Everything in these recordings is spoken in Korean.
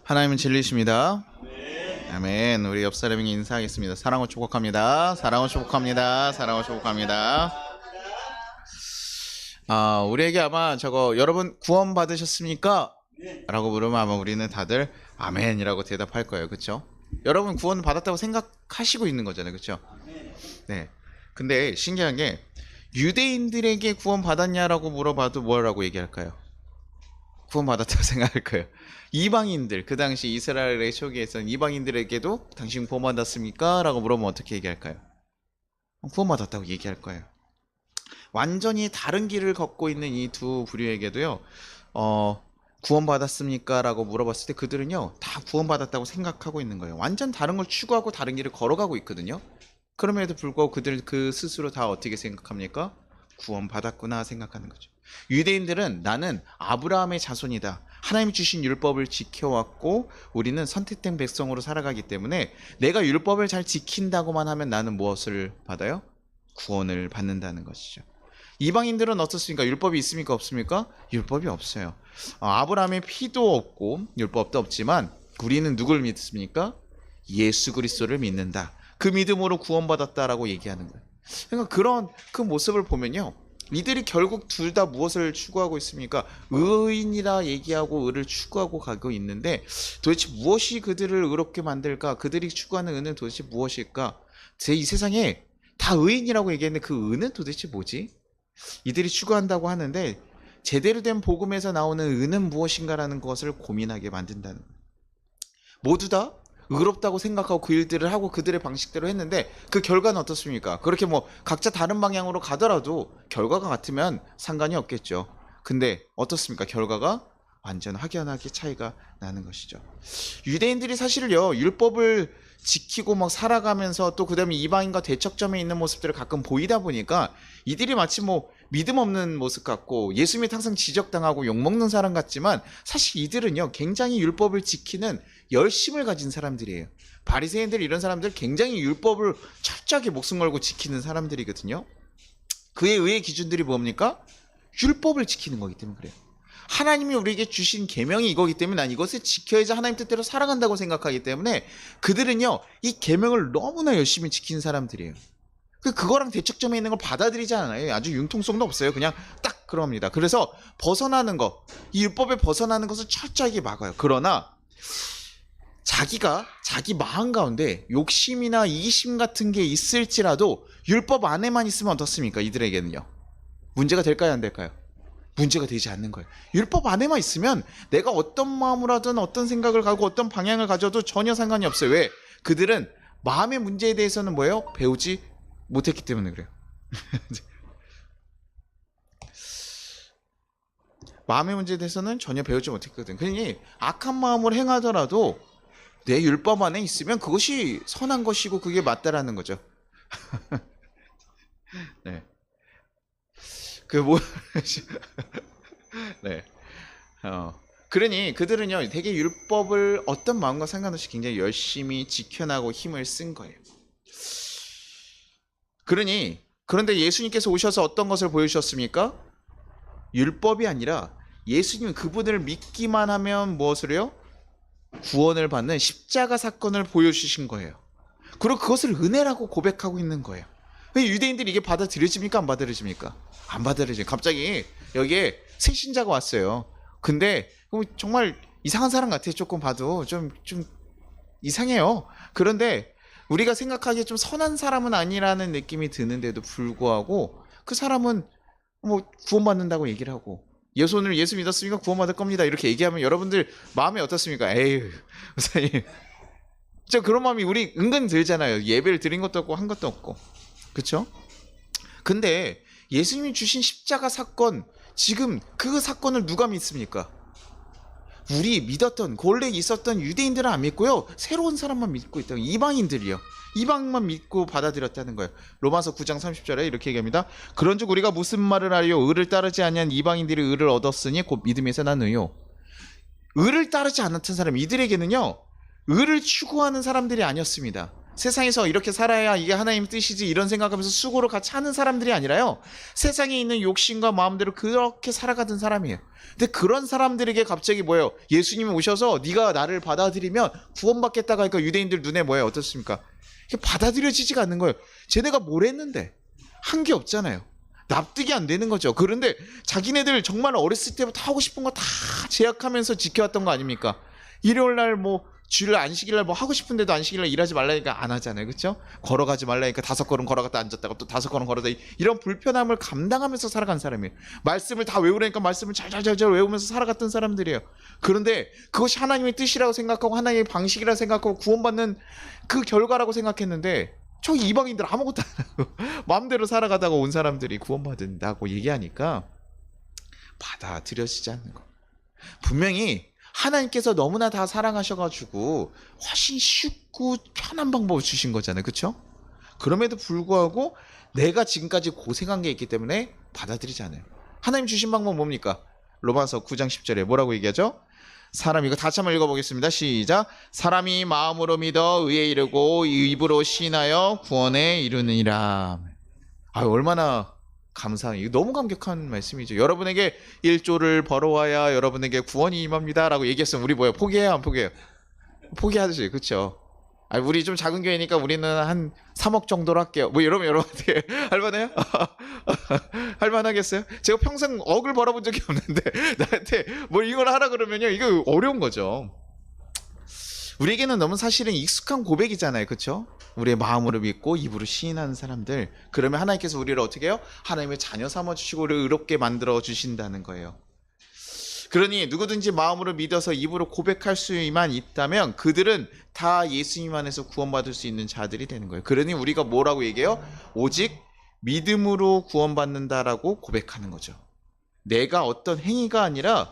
하나님은 진리십니다. 아멘. 우리 옆 사람에게 인사하겠습니다. 사랑을 축복합니다. 사랑을 축복합니다. 사랑을 축복합니다. 우리에게 아마 여러분 구원 받으셨습니까? 라고 물으면 아마 우리는 다들 아멘이라고 대답할 거예요. 그렇죠? 여러분 구원 받았다고 생각하시고 있는 거잖아요. 그렇죠? 네. 근데 신기한 게 유대인들에게 구원 받았냐라고 물어봐도 뭐라고 얘기할까요? 구원 받았다고 생각할 거예요. 이방인들, 그 당시 이스라엘의 초기에 있었던 이방인들에게도 당신 구원 받았습니까? 라고 물어보면 어떻게 얘기할까요? 구원 받았다고 얘기할 거예요. 완전히 다른 길을 걷고 있는 이 두 부류에게도요, 구원 받았습니까? 라고 물어봤을 때 그들은요, 다 구원 받았다고 생각하고 있는 거예요. 완전 다른 걸 추구하고 다른 길을 걸어가고 있거든요. 그럼에도 불구하고 그들 그 스스로 다 어떻게 생각합니까? 구원 받았구나 생각하는 거죠. 유대인들은 나는 아브라함의 자손이다. 하나님이 주신 율법을 지켜왔고 우리는 선택된 백성으로 살아가기 때문에 내가 율법을 잘 지킨다고만 하면 나는 무엇을 받아요? 구원을 받는다는 것이죠. 이방인들은 어떻습니까? 율법이 있습니까? 없습니까? 율법이 없어요. 아브라함의 피도 없고 율법도 없지만 우리는 누굴 믿습니까? 예수 그리스도를 믿는다. 그 믿음으로 구원받았다라고 얘기하는 거예요. 그러니까 그런 그 모습을 보면요, 이들이 결국 둘 다 무엇을 추구하고 있습니까? 의인이라 얘기하고 의를 추구하고 가고 있는데 도대체 무엇이 그들을 의롭게 만들까? 그들이 추구하는 의는 도대체 무엇일까? 이 세상에 다 의인이라고 얘기했는데 그 의는 도대체 뭐지? 이들이 추구한다고 하는데 제대로 된 복음에서 나오는 의는 무엇인가라는 것을 고민하게 만든다는 거예요. 모두 다 의롭다고 생각하고 그 일들을 하고 그들의 방식대로 했는데 그 결과는 어떻습니까? 그렇게 각자 다른 방향으로 가더라도 결과가 같으면 상관이 없겠죠. 근데 어떻습니까? 결과가 완전 확연하게 차이가 나는 것이죠. 유대인들이 사실요, 율법을 지키고 살아가면서 또 그다음에 이방인과 대척점에 있는 모습들을 가끔 보이다 보니까 이들이 마치 믿음 없는 모습 같고 예수 믿 항상 지적당하고 욕먹는 사람 같지만 사실 이들은요, 굉장히 율법을 지키는 열심을 가진 사람들이에요. 바리새인들 이런 사람들 굉장히 율법을 철저하게 목숨 걸고 지키는 사람들이거든요. 그의 의의 기준들이 뭡니까? 율법을 지키는 거기 때문에 그래요. 하나님이 우리에게 주신 계명이 이거기 때문에 난 이것을 지켜야지 하나님 뜻대로 살아간다고 생각하기 때문에 그들은요, 이 계명을 너무나 열심히 지키는 사람들이에요. 그거랑 대척점에 있는 걸 받아들이지 않아요. 아주 융통성도 없어요. 그냥 딱 그럽니다. 그래서 벗어나는 거, 이 율법에 벗어나는 것을 철저하게 막아요. 그러나 자기 마음 가운데 욕심이나 이기심 같은 게 있을지라도 율법 안에만 있으면 어떻습니까? 이들에게는요, 문제가 될까요? 안 될까요? 문제가 되지 않는 거예요. 율법 안에만 있으면 내가 어떤 마음을 하든 어떤 생각을 가고 어떤 방향을 가져도 전혀 상관이 없어요. 왜? 그들은 마음의 문제에 대해서는 뭐예요? 배우지 못했기 때문에 그래요. 마음의 문제에 대해서는 전혀 배우지 못했거든. 그러니 악한 마음을 행하더라도 내 율법 안에 있으면 그것이 선한 것이고 그게 맞다라는 거죠. 네. 네. 그러니 그들은요, 되게 율법을 어떤 마음과 상관없이 굉장히 열심히 지켜나고 힘을 쓴 거예요. 그런데 예수님께서 오셔서 어떤 것을 보여주셨습니까? 율법이 아니라 예수님은 그분을 믿기만 하면 무엇을 해요? 구원을 받는 십자가 사건을 보여주신 거예요. 그리고 그것을 은혜라고 고백하고 있는 거예요. 유대인들이 이게 받아들여집니까? 안 받아들여집니까? 안 받아들여져요. 갑자기 여기에 새 신자가 왔어요. 근데 정말 이상한 사람 같아요. 조금 봐도 좀 이상해요. 그런데 우리가 생각하기에 좀 선한 사람은 아니라는 느낌이 드는데도 불구하고 그 사람은 구원받는다고 얘기를 하고 오늘 예수 믿었으니까 구원받을 겁니다 이렇게 얘기하면 여러분들 마음이 어떻습니까? 에휴, 목사님, 저 그런 마음이 우리 은근 들잖아요. 예배를 드린 것도 없고 한 것도 없고, 그렇죠? 근데 예수님이 주신 십자가 사건, 지금 그 사건을 누가 믿습니까? 우리 믿었던, 원래 있었던 유대인들은 안 믿고요, 새로운 사람만 믿고 있다고. 이방인들이요, 이방만 믿고 받아들였다는 거예요. 로마서 9장 30절에 이렇게 얘기합니다. 그런즉 우리가 무슨 말을 하리요? 의를 따르지 아니한 이방인들이 의를 얻었으니 곧 믿음에서 난 의요. 의를 따르지 않았던 사람, 이들에게는요, 의를 추구하는 사람들이 아니었습니다. 세상에서 이렇게 살아야 이게 하나님 뜻이지 이런 생각하면서 수고를 같이 하는 사람들이 아니라요. 세상에 있는 욕심과 마음대로 그렇게 살아가던 사람이에요. 근데 그런 사람들에게 갑자기 뭐예요? 예수님이 오셔서 네가 나를 받아들이면 구원받겠다고 하니까 유대인들 눈에 뭐예요? 어떻습니까? 이게 받아들여지지가 않는 거예요. 쟤네가 뭘 했는데? 한 게 없잖아요. 납득이 안 되는 거죠. 그런데 자기네들 정말 어렸을 때부터 하고 싶은 거 다 제약하면서 지켜왔던 거 아닙니까? 일요일 날 뭐 주일 안식일 날 뭐 하고 싶은데도 안식일 날 일하지 말라니까 안 하잖아요. 그렇죠? 걸어가지 말라니까 5걸음 걸어갔다 앉았다가 또 5걸음 걸어다 이런 불편함을 감당하면서 살아간 사람이에요. 말씀을 다 외우라니까 말씀을 잘 외우면서 살아갔던 사람들이에요. 그런데 그것이 하나님의 뜻이라고 생각하고 하나님의 방식이라고 생각하고 구원받는 그 결과라고 생각했는데 저 이방인들 아무것도 안 하고 마음대로 살아가다가 온 사람들이 구원받는다고 얘기하니까 받아들여지지 않는 거. 분명히 하나님께서 너무나 다 사랑하셔가지고 훨씬 쉽고 편한 방법을 주신 거잖아요. 그렇죠? 그럼에도 불구하고 내가 지금까지 고생한 게 있기 때문에 받아들이지 않아요. 하나님 주신 방법은 뭡니까? 로마서 9장 10절에 뭐라고 얘기하죠? 사람, 이거 다시 한번 읽어보겠습니다. 시작. 사람이 마음으로 믿어 의에 이르고 입으로 시인하여 구원에 이르느니라. 얼마나 감사해요. 이거 너무 감격한 말씀이죠. 여러분에게 1조를 벌어와야 여러분에게 구원이 임합니다 라고 얘기했으면 우리 뭐예요? 포기해요? 안 포기해요? 포기하지. 그렇죠? 우리 좀 작은 교회니까 우리는 한 3억 정도로 할게요. 뭐 이러면 여러분한테 할만해요? 할만하겠어요? 제가 평생 억을 벌어본 적이 없는데 나한테 뭐 이걸 하라 그러면요, 이거 어려운 거죠. 우리에게는 너무 사실은 익숙한 고백이잖아요. 그렇죠? 우리의 마음으로 믿고 입으로 시인하는 사람들, 그러면 하나님께서 우리를 어떻게 해요? 하나님의 자녀 삼아주시고 우리를 의롭게 만들어 주신다는 거예요. 그러니 누구든지 마음으로 믿어서 입으로 고백할 수만 있다면 그들은 다 예수님 안에서 구원받을 수 있는 자들이 되는 거예요. 그러니 우리가 뭐라고 얘기해요? 오직 믿음으로 구원받는다라고 고백하는 거죠. 내가 어떤 행위가 아니라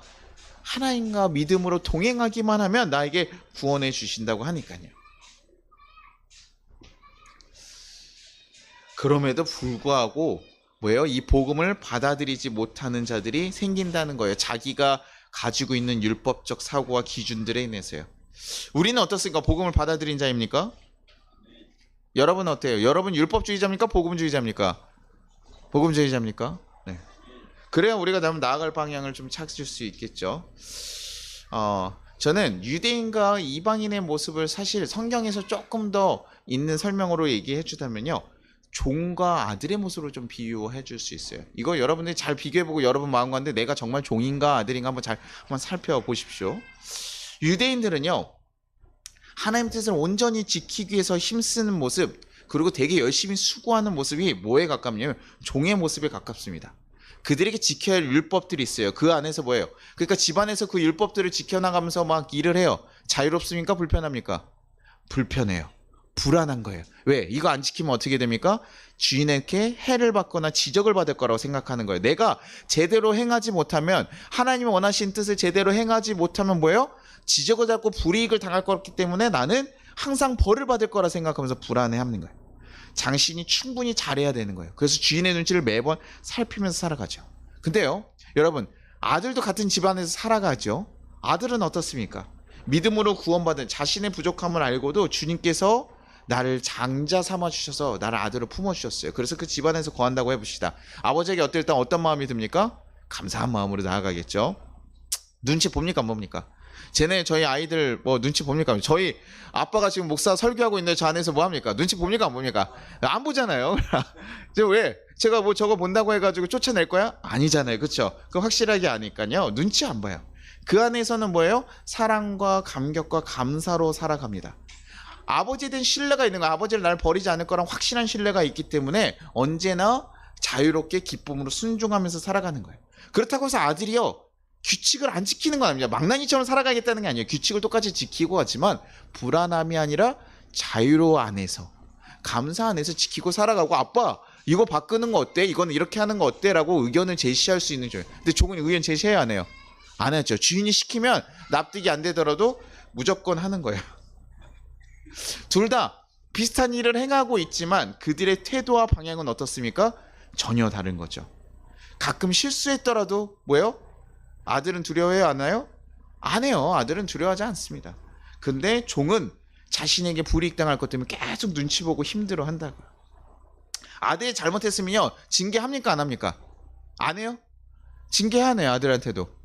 하나님과 믿음으로 동행하기만 하면 나에게 구원해 주신다고 하니까요. 그럼에도 불구하고 뭐예요? 이 복음을 받아들이지 못하는 자들이 생긴다는 거예요. 자기가 가지고 있는 율법적 사고와 기준들에 인해서요. 우리는 어떻습니까? 복음을 받아들인 자입니까? 여러분은 어때요? 여러분 율법주의자입니까? 복음주의자입니까? 복음주의자입니까? 네. 그래야 우리가 나아갈 방향을 좀 찾을 수 있겠죠. 저는 유대인과 이방인의 모습을 사실 성경에서 조금 더 있는 설명으로 얘기해 주다면요, 종과 아들의 모습으로 좀 비유해 줄 수 있어요. 이거 여러분들이 잘 비교해보고 여러분 마음가운데 내가 정말 종인가 아들인가 한번 살펴보십시오. 유대인들은요, 하나님 뜻을 온전히 지키기 위해서 힘쓰는 모습, 그리고 되게 열심히 수고하는 모습이 뭐에 가깝냐면 종의 모습에 가깝습니다. 그들에게 지켜야 할 율법들이 있어요. 그 안에서 뭐예요? 그러니까 집안에서 그 율법들을 지켜나가면서 막 일을 해요. 자유롭습니까? 불편합니까? 불편해요. 불안한 거예요. 왜? 이거 안 지키면 어떻게 됩니까? 주인에게 해를 받거나 지적을 받을 거라고 생각하는 거예요. 내가 제대로 행하지 못하면, 하나님이 원하신 뜻을 제대로 행하지 못하면 뭐예요? 지적을 받고 불이익을 당할 거기 때문에 나는 항상 벌을 받을 거라 생각하면서 불안해하는 거예요. 장신이 충분히 잘해야 되는 거예요. 그래서 주인의 눈치를 매번 살피면서 살아가죠. 근데요, 여러분, 아들도 같은 집안에서 살아가죠. 아들은 어떻습니까? 믿음으로 구원받은 자신의 부족함을 알고도 주님께서 나를 장자 삼아주셔서 나를 아들로 품어주셨어요. 그래서 그 집안에서 거한다고 해봅시다. 아버지에게 어떤 마음이 듭니까? 감사한 마음으로 나아가겠죠. 눈치 봅니까? 안 봅니까? 쟤네 저희 아이들 뭐 눈치 봅니까? 저희 아빠가 지금 목사 설교하고 있는데 저 안에서 뭐 합니까? 눈치 봅니까? 안 봅니까? 안 보잖아요. 왜? 제가 뭐 저거 본다고 해가지고 쫓아낼 거야? 아니잖아요. 그렇죠? 그 확실하게 아니까요. 눈치 안 봐요. 그 안에서는 뭐예요? 사랑과 감격과 감사로 살아갑니다. 아버지에 대한 신뢰가 있는 거야. 아버지를 나를 버리지 않을 거란 확실한 신뢰가 있기 때문에 언제나 자유롭게 기쁨으로 순종하면서 살아가는 거예요. 그렇다고 해서 아들이요, 규칙을 안 지키는 건 아닙니다. 망나니처럼 살아가겠다는 게 아니에요. 규칙을 똑같이 지키고 하지만 불안함이 아니라 자유로 안에서, 감사 안에서 지키고 살아가고, 아빠 이거 바꾸는 거 어때? 이거는 이렇게 하는 거 어때? 라고 의견을 제시할 수 있는 종이에요. 근데 종은 의견 제시해야 안 해요? 안 하죠. 주인이 시키면 납득이 안 되더라도 무조건 하는 거예요. 둘 다 비슷한 일을 행하고 있지만 그들의 태도와 방향은 어떻습니까? 전혀 다른 거죠. 가끔 실수했더라도 뭐예요? 아들은 두려워해요? 안 해요? 안 해요. 아들은 두려워하지 않습니다. 근데 종은 자신에게 불이익 당할 것 때문에 계속 눈치 보고 힘들어 한다고요. 아들이 잘못했으면요, 징계합니까 안 합니까? 안 해요? 징계하네요. 아들한테도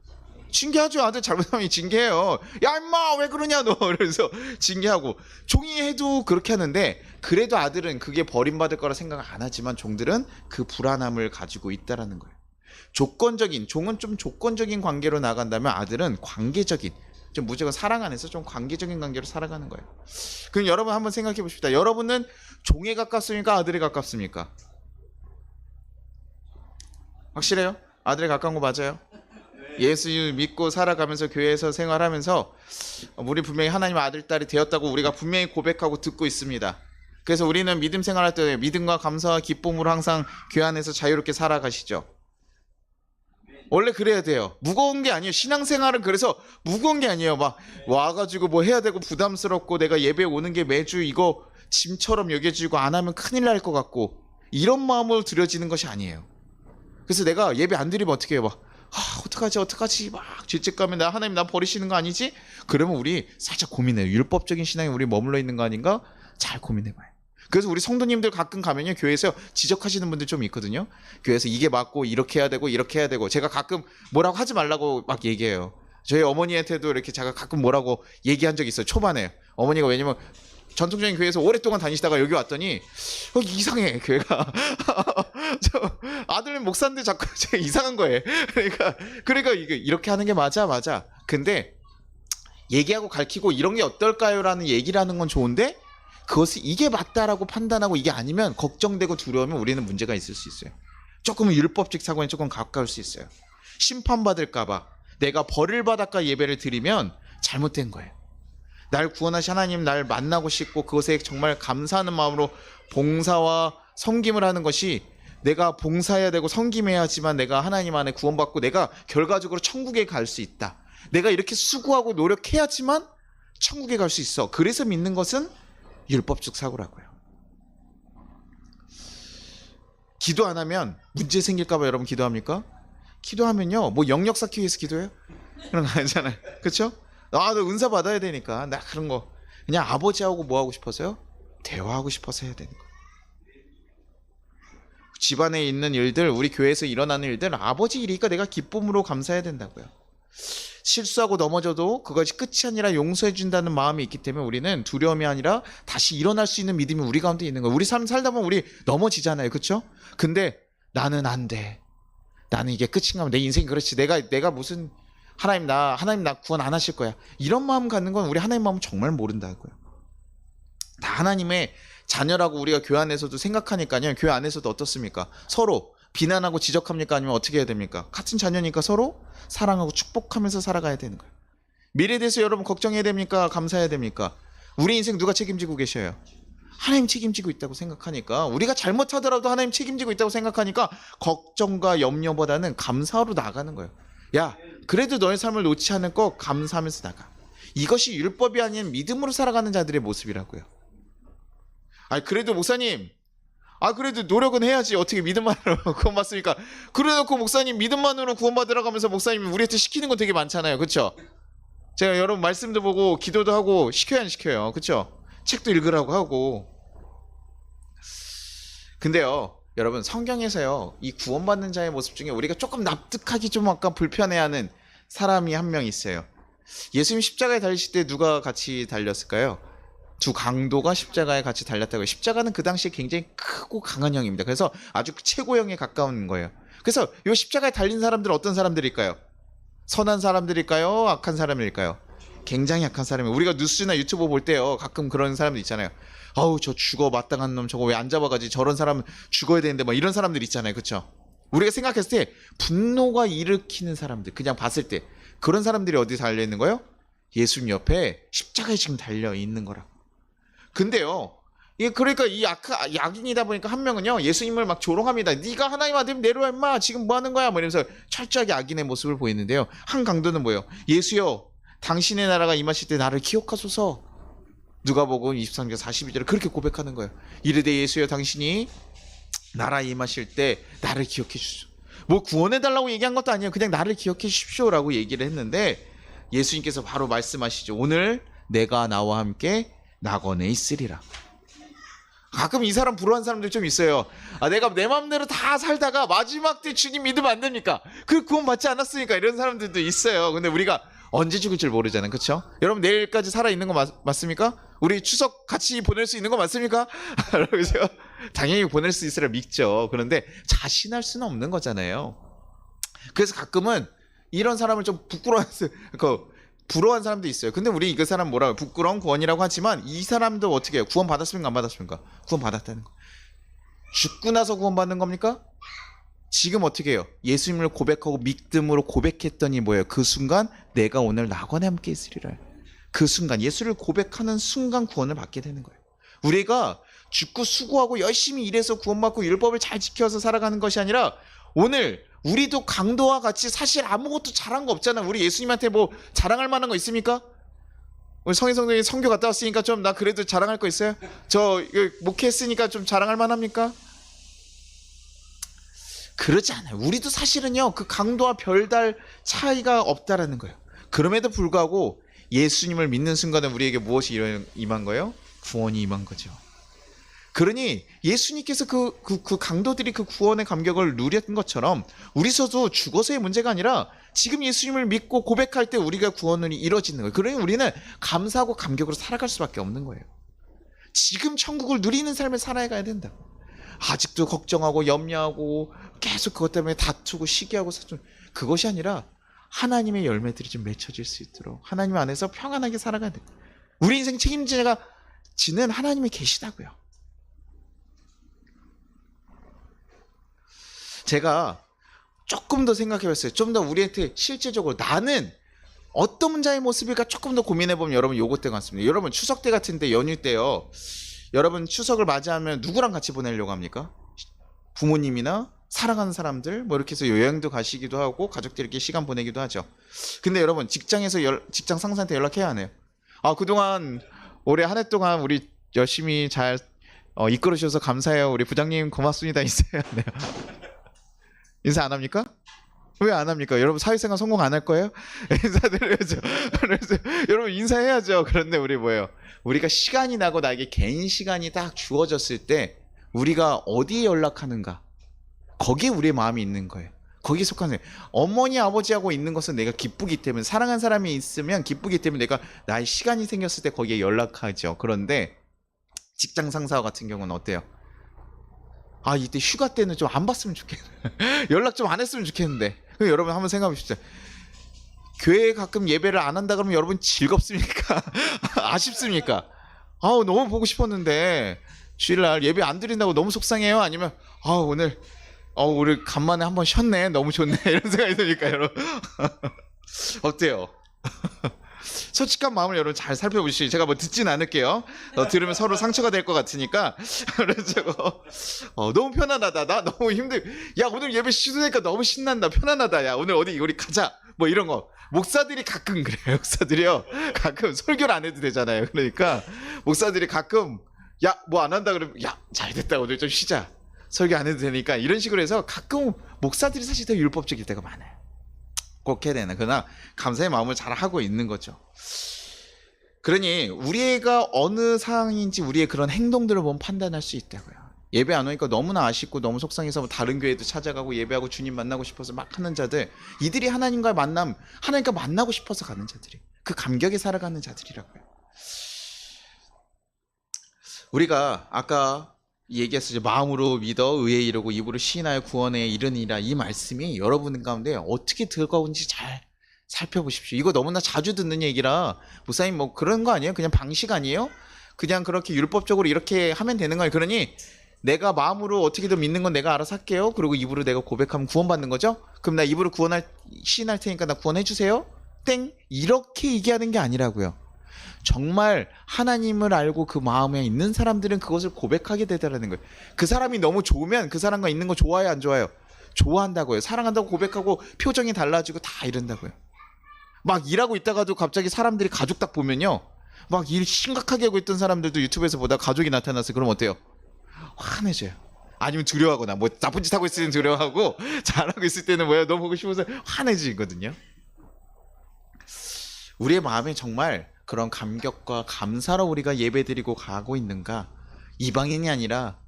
징계하죠. 아들 잘못하면 징계해요. 야 임마 왜 그러냐 너. 그래서 징계하고, 종이 해도 그렇게 하는데, 그래도 아들은 그게 버림받을 거라 생각 안 하지만 종들은 그 불안함을 가지고 있다라는 거예요. 조건적인, 종은 좀 조건적인 관계로 나간다면 아들은 관계적인, 좀 무조건 사랑 안에서 좀 관계적인 관계로 살아가는 거예요. 그럼 여러분 한번 생각해 보십시다. 여러분은 종에 가깝습니까? 아들에 가깝습니까? 확실해요? 아들에 가까운 거 맞아요? 예수 믿고 살아가면서 교회에서 생활하면서 우리 분명히 하나님 아들 딸이 되었다고 우리가 분명히 고백하고 듣고 있습니다. 그래서 우리는 믿음 생활할 때 믿음과 감사와 기쁨으로 항상 교회 안에서 자유롭게 살아가시죠. 원래 그래야 돼요. 무거운 게 아니에요. 신앙생활은 그래서 무거운 게 아니에요. 막 와가지고 뭐 해야 되고 부담스럽고 내가 예배 오는 게 매주 이거 짐처럼 여겨지고 안 하면 큰일 날 것 같고 이런 마음으로 드려지는 것이 아니에요. 그래서 내가 예배 안 드리면 어떻게 해요? 막 어떡하지 막 죄책감에 나 하나님 나 버리시는 거 아니지? 그러면 우리 살짝 고민해요. 율법적인 신앙에 우리 머물러 있는 거 아닌가? 잘 고민해봐요. 그래서 우리 성도님들 가끔 가면요, 교회에서 지적하시는 분들 좀 있거든요. 교회에서 이게 맞고 이렇게 해야 되고 이렇게 해야 되고, 제가 가끔 뭐라고 하지 말라고 막 얘기해요. 저희 어머니한테도 이렇게 제가 가끔 뭐라고 얘기한 적이 있어요. 초반에 어머니가, 왜냐면 전통적인 교회에서 오랫동안 다니시다가 여기 왔더니 이상해 교회가. 저 아들 목사인데 자꾸 이상한 거예요. 그러니까 이게 이렇게 하는 게 맞아. 근데 얘기하고 가르치고 이런 게 어떨까요라는 얘기를 하는 건 좋은데, 그것이 이게 맞다라고 판단하고 이게 아니면 걱정되고 두려우면 우리는 문제가 있을 수 있어요. 조금은 율법적 사고에 조금 가까울 수 있어요. 심판받을까봐 내가 벌을 받았까 예배를 드리면 잘못된 거예요. 날 구원하신 하나님 날 만나고 싶고 그것에 정말 감사하는 마음으로 봉사와 섬김을 하는 것이, 내가 봉사해야 되고 섬김해야 하지만 내가 하나님 안에 구원받고 내가 결과적으로 천국에 갈 수 있다. 내가 이렇게 수고하고 노력해야지만 천국에 갈 수 있어. 그래서 믿는 것은 율법적 사고라고요. 기도 안 하면 문제 생길까봐 여러분 기도합니까? 기도하면요, 뭐 영역 쌓기 위해서 기도해요? 그런 거 아니잖아요. 그렇죠? 나 은사 받아야 되니까 나 그런 거 그냥 아버지하고 뭐 하고 싶어서요? 대화하고 싶어서 해야 되는 거. 집안에 있는 일들, 우리 교회에서 일어나는 일들 아버지 일이니까 내가 기쁨으로 감사해야 된다고요. 실수하고 넘어져도 그것이 끝이 아니라 용서해 준다는 마음이 있기 때문에 우리는 두려움이 아니라 다시 일어날 수 있는 믿음이 우리 가운데 있는 거예요. 우리 삶 살다 보면 우리 넘어지잖아요. 그렇죠? 근데 나는 안 돼. 나는 이게 끝인가? 내 인생이 그렇지. 내가 무슨 하나님 나 구원 안 하실 거야. 이런 마음 갖는 건 우리 하나님 마음 정말 모른다고요. 다 하나님의 자녀라고 우리가 교회 안에서도 생각하니까요. 교회 안에서도 어떻습니까? 서로 비난하고 지적합니까? 아니면 어떻게 해야 됩니까? 같은 자녀니까 서로 사랑하고 축복하면서 살아가야 되는 거예요. 미래에 대해서 여러분 걱정해야 됩니까? 감사해야 됩니까? 우리 인생 누가 책임지고 계셔요? 하나님 책임지고 있다고 생각하니까, 우리가 잘못하더라도 하나님 책임지고 있다고 생각하니까 걱정과 염려보다는 감사로 나가는 거예요. 야, 그래도 너의 삶을 놓지 않을 거 감사하면서 나가. 이것이 율법이 아닌 믿음으로 살아가는 자들의 모습이라고요. 아니 그래도 목사님, 그래도 노력은 해야지. 어떻게 믿음만으로 구원받습니까? 그래놓고 목사님 믿음만으로 구원받으라고 하면서 목사님이 우리한테 시키는 거 되게 많잖아요. 그렇죠? 제가 여러분 말씀도 보고 기도도 하고 시켜야 안 시켜요. 그렇죠? 책도 읽으라고 하고. 근데요 여러분, 성경에서요 이 구원받는 자의 모습 중에 우리가 조금 납득하기 좀 약간 불편해하는 사람이 한 명 있어요. 예수님 십자가에 달리실 때 누가 같이 달렸을까요? 두 강도가 십자가에 같이 달렸다고요. 십자가는 그 당시에 굉장히 크고 강한 형입니다. 그래서 아주 최고형에 가까운 거예요. 그래서 이 십자가에 달린 사람들은 어떤 사람들일까요? 선한 사람들일까요? 악한 사람일까요? 굉장히 약한 사람이에요. 우리가 뉴스나 유튜브 볼 때요 가끔 그런 사람들 있잖아요. 아우 저 죽어 마땅한 놈 저거 왜 안 잡아가지, 저런 사람은 죽어야 되는데 막 이런 사람들 있잖아요. 그렇죠? 우리가 생각했을 때 분노가 일으키는 사람들, 그냥 봤을 때 그런 사람들이 어디 달려 있는 거예요? 예수님 옆에 십자가에 지금 달려 있는 거라고. 근데요 이게 그러니까 이 악인이다 보니까 한 명은요 예수님을 막 조롱합니다. 네가 하나님 아들이면 내려와 임마, 지금 뭐 하는 거야, 뭐 이러면서 철저하게 악인의 모습을 보이는데요, 한 강도는 뭐예요? 예수여 당신의 나라가 임하실 때 나를 기억하소서. 누가복음 23장 42절에 그렇게 고백하는 거예요. 이르되 예수여 당신이 나라에 임하실 때 나를 기억해 주십시오. 뭐 구원해달라고 얘기한 것도 아니에요. 그냥 나를 기억해 주십시오라고 얘기를 했는데 예수님께서 바로 말씀하시죠. 오늘 내가 나와 함께 낙원에 있으리라. 가끔 이 사람 부러워하는 사람들 좀 있어요. 내가 내 맘대로 다 살다가 마지막 때 주님 믿으면 안 됩니까? 그 구원 받지 않았으니까. 이런 사람들도 있어요. 근데 우리가 언제 죽을 줄 모르잖아요. 그렇죠? 여러분 내일까지 살아있는 거 맞습니까? 우리 추석 같이 보낼 수 있는 거 맞습니까? 그렇죠? 당연히 보낼 수 있으라 믿죠. 그런데 자신할 수는 없는 거잖아요. 그래서 가끔은 이런 사람을 좀 부러워하는 사람도 있어요. 근데 우리 그 사람 뭐라고 부끄러운 구원이라고 하지만 이 사람도 어떻게 해요? 구원 받았습니까? 안 받았습니까? 구원 받았다는 거. 죽고 나서 구원 받는 겁니까? 지금 어떻게 해요? 예수님을 고백하고 믿음으로 고백했더니 뭐예요? 그 순간 내가 오늘 낙원에 함께 있으리라. 그 순간 예수를 고백하는 순간 구원을 받게 되는 거예요. 우리가 죽고 수고하고 열심히 일해서 구원받고 율법을 잘 지켜서 살아가는 것이 아니라 오늘 우리도 강도와 같이 사실 아무것도 잘한 거 없잖아. 우리 예수님한테 뭐 자랑할 만한 거 있습니까? 우리 성인성도님 선교 갔다 왔으니까 좀 나 그래도 자랑할 거 있어요? 저 목회했으니까 좀 자랑할 만합니까? 그러지 않아요. 우리도 사실은요 그 강도와 별달 차이가 없다라는 거예요. 그럼에도 불구하고 예수님을 믿는 순간에 우리에게 무엇이 임한 거예요? 구원이 임한 거죠. 그러니 예수님께서 그 강도들이 그 구원의 감격을 누렸던 것처럼 우리서도 죽어서의 문제가 아니라 지금 예수님을 믿고 고백할 때 우리가 구원이 이루어지는 거예요. 그러니 우리는 감사하고 감격으로 살아갈 수밖에 없는 거예요. 지금 천국을 누리는 삶을 살아가야 된다고. 아직도 걱정하고 염려하고 계속 그것 때문에 다투고 시기하고 그것이 아니라 하나님의 열매들이 좀 맺혀질 수 있도록 하나님 안에서 평안하게 살아가야 돼요. 우리 인생 책임자가 지는 하나님이 계시다고요. 제가 조금 더 생각해봤어요. 좀 더 우리한테 실제적으로 나는 어떤 자의 모습일까 조금 더 고민해보면 여러분 요것 때 같습니다. 여러분 추석 때 같은데 연휴 때요. 여러분 추석을 맞이하면 누구랑 같이 보내려고 합니까? 부모님이나 사랑하는 사람들 뭐 이렇게 해서 여행도 가시기도 하고 가족들끼리 시간 보내기도 하죠. 근데 여러분 직장에서 직장 상사한테 연락해야 하네요. 그동안 올해 한 해 동안 우리 열심히 잘 이끌어 주셔서 감사해요. 우리 부장님 고맙습니다. 인사해야 돼요. 인사 안 합니까? 왜 안 합니까? 여러분 사회생활 성공 안 할 거예요? 인사드려야죠. 그래서 여러분 인사해야죠. 그런데 우리 뭐예요? 우리가 시간이 나고 나에게 개인 시간이 딱 주어졌을 때 우리가 어디에 연락하는가? 거기에 우리의 마음이 있는 거예요. 거기에 속하는 거예요. 어머니 아버지하고 있는 것은 내가 기쁘기 때문에 사랑하는 사람이 있으면 기쁘기 때문에 내가 나의 시간이 생겼을 때 거기에 연락하죠. 그런데 직장 상사와 같은 경우는 어때요? 이때 휴가 때는 좀 안 봤으면 좋겠네. 연락 좀 안 했으면 좋겠는데. 여러분 한번 생각해 보십시오. 교회에 가끔 예배를 안 한다 그러면 여러분 즐겁습니까? 아쉽습니까? 너무 보고 싶었는데 주일날 예배 안 드린다고 너무 속상해요? 아니면 오늘 우리 간만에 한번 쉬었네. 너무 좋네. 이런 생각이 드니까 여러분 어때요? 솔직한 마음을 여러분 잘 살펴보시죠. 제가 뭐 듣진 않을게요. 들으면 서로 상처가 될 것 같으니까. 그래서 너무 편안하다. 나 너무 야 오늘 예배 쉬니까 너무 신난다. 편안하다. 야 오늘 어디 우리 가자. 뭐 이런 거. 목사들이 가끔 그래요. 목사들이요. 가끔 설교를 안 해도 되잖아요. 그러니까 목사들이 가끔 야 뭐 안 한다 그러면 야 잘됐다. 오늘 좀 쉬자. 설교 안 해도 되니까 이런 식으로 해서 가끔 목사들이 사실 더 율법적일 때가 많아요. 꼭 해야 되나. 그러나 감사의 마음을 잘 하고 있는 거죠. 그러니 우리가 어느 상황인지 우리의 그런 행동들을 보면 판단할 수 있다고요. 예배 안 오니까 너무나 아쉽고 너무 속상해서 다른 교회도 찾아가고 예배하고 주님 만나고 싶어서 막 하는 자들, 이들이 하나님과 하나님과 만나고 싶어서 가는 자들이, 그 감격에 살아가는 자들이라고요. 우리가 아까 얘기했었죠. 마음으로 믿어 의에 이르고 입으로 시인하여 구원에 이르니라. 이 말씀이 여러분 가운데 어떻게 들어가는지 잘 살펴보십시오. 이거 너무나 자주 듣는 얘기라 목사님 뭐 그런 거 아니에요? 그냥 방식 아니에요? 그냥 그렇게 율법적으로 이렇게 하면 되는 거예요. 그러니 내가 마음으로 어떻게든 믿는 건 내가 알아서 할게요. 그리고 입으로 내가 고백하면 구원받는 거죠? 그럼 나 입으로 시인할 테니까 나 구원해 주세요. 땡! 이렇게 얘기하는 게 아니라고요. 정말 하나님을 알고 그 마음에 있는 사람들은 그것을 고백하게 되더라는 거예요. 그 사람이 너무 좋으면 그 사람과 있는 거 좋아요, 안 좋아요? 좋아한다고요. 사랑한다고 고백하고 표정이 달라지고 다 이런다고요. 막 일하고 있다가도 갑자기 사람들이 가족 딱 보면요, 막 일 심각하게 하고 있던 사람들도 유튜브에서 보다 가족이 나타났어요. 그럼 어때요? 화내져요. 아니면 두려워하거나 뭐 나쁜 짓 하고 있을 때는 두려워하고 잘하고 있을 때는 뭐야 너무 보고 싶어서 화내지거든요. 우리의 마음에 정말 그런 감격과 감사로 우리가 예배드리고 가고 있는가? 이방인이 아니라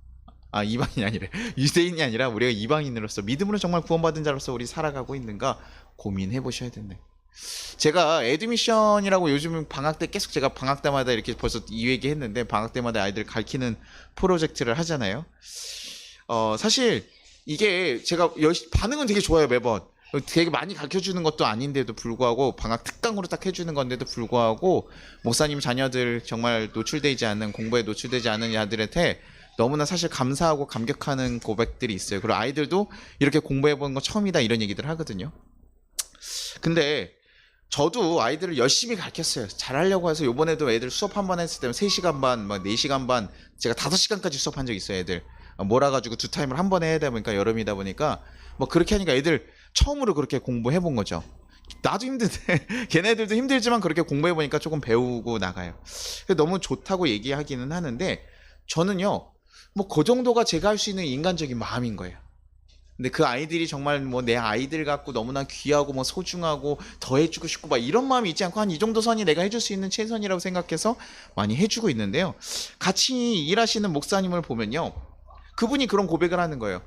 이방인이 아니래. 유대인이 아니라 우리가 이방인으로서 믿음으로 정말 구원받은 자로서 우리 살아가고 있는가 고민해 보셔야 된대. 제가 에듀미션이라고 요즘 방학 때 계속 제가 방학 때마다 이렇게 벌써 이 얘기 했는데 방학 때마다 아이들 가르치는 프로젝트를 하잖아요. 사실 이게 제가 반응은 되게 좋아요. 매번 되게 많이 가르쳐 주는 것도 아닌데도 불구하고 방학 특강으로 딱 해주는 건데도 불구하고 목사님 자녀들 정말 노출되지 않는 공부에 노출되지 않은 아들한테 너무나 사실 감사하고 감격하는 고백들이 있어요. 그리고 아이들도 이렇게 공부해보는 거 처음이다 이런 얘기들 하거든요. 근데 저도 아이들을 열심히 가르쳤어요. 잘하려고 해서 요번에도 애들 수업 한 번 했을 때 3시간 반, 막 4시간 반, 제가 5시간까지 수업한 적 있어요. 애들 몰아가지고 2타임을 한 번에 해야 되다 보니까 여름이다 보니까 뭐 그렇게 하니까 애들 처음으로 그렇게 공부해 본 거죠. 나도 힘든데 걔네들도 힘들지만 그렇게 공부해 보니까 조금 배우고 나가요. 너무 좋다고 얘기하기는 하는데 저는요 뭐 그 정도가 제가 할 수 있는 인간적인 마음인 거예요. 근데 그 아이들이 정말 뭐 내 아이들 같고 너무나 귀하고 뭐 소중하고 더 해주고 싶고 막 이런 마음이 있지 않고 한 이 정도 선이 내가 해줄 수 있는 최선이라고 생각해서 많이 해주고 있는데요. 같이 일하시는 목사님을 보면요, 그분이 그런 고백을 하는 거예요.